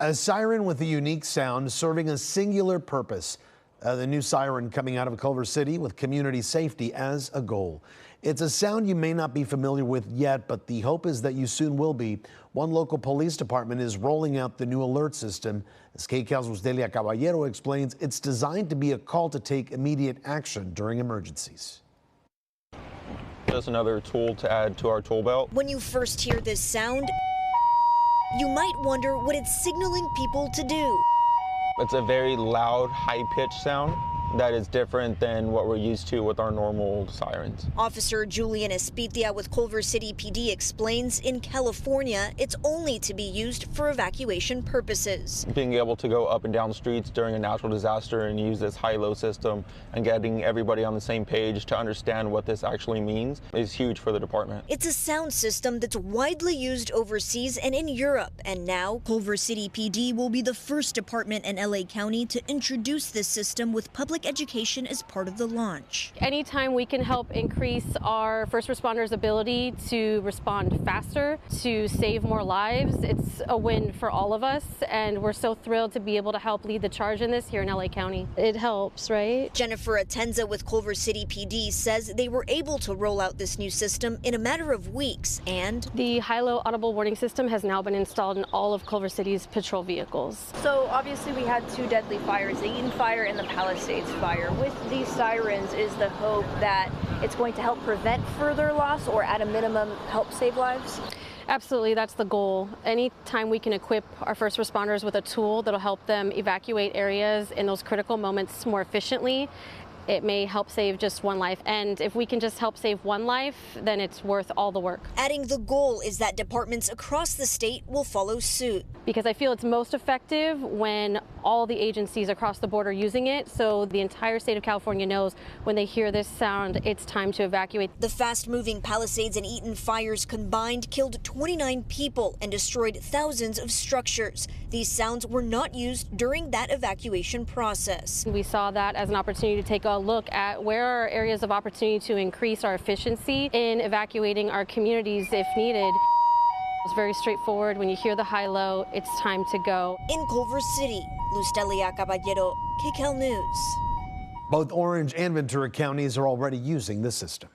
A siren with a unique sound serving a singular purpose. The new siren coming out of Culver City with community safety as a goal. It's a sound you may not be familiar with yet, but the hope is that you soon will be. One local police department is rolling out the new alert system. As KCAL's Luzdelia Caballero explains, it's designed to be a call to take immediate action during emergencies. Just another tool to add to our tool belt. When you first hear this sound, you might wonder what it's signaling people to do. It's a very loud, high-pitched sound that is different than what we're used to with our normal sirens. Officer Julian Espitia with Culver City PD explains in California, it's only to be used for evacuation purposes. Being able to go up and down streets during a natural disaster and use this high-low system and getting everybody on the same page to understand what this actually means is huge for the department. It's a sound system that's widely used overseas and in Europe, and now Culver City PD will be the first department in LA County to introduce this system with public education as part of the launch. Anytime we can help increase our first responders' ability to respond faster, to save more lives, it's a win for all of us, and we're so thrilled to be able to help lead the charge in this here in LA County. It helps, right? Jennifer Atenza with Culver City PD says they were able to roll out this new system in a matter of weeks, and the high-low audible warning system has now been installed in all of Culver City's patrol vehicles. So obviously we had two deadly fires, the Eden fire and the Palisades fire. With these sirens is the hope that it's going to help prevent further loss or at a minimum help save lives? Absolutely, that's the goal. Anytime we can equip our first responders with a tool that'll help them evacuate areas in those critical moments more efficiently, it may help save just one life. And if we can just help save one life, then it's worth all the work. Adding the goal is that departments across the state will follow suit. Because I feel it's most effective when all the agencies across the board are using it, so the entire state of California knows when they hear this sound, it's time to evacuate. The fast-moving Palisades and Eaton fires combined killed 29 people and destroyed thousands of structures. These sounds were not used during that evacuation process. We saw that as an opportunity to take a look at where are areas of opportunity to increase our efficiency in evacuating our communities if needed. It's very straightforward. When you hear the high-low, it's time to go. In Culver City, Luzdelia Caballero, KCAL News. Both Orange and Ventura counties are already using this system.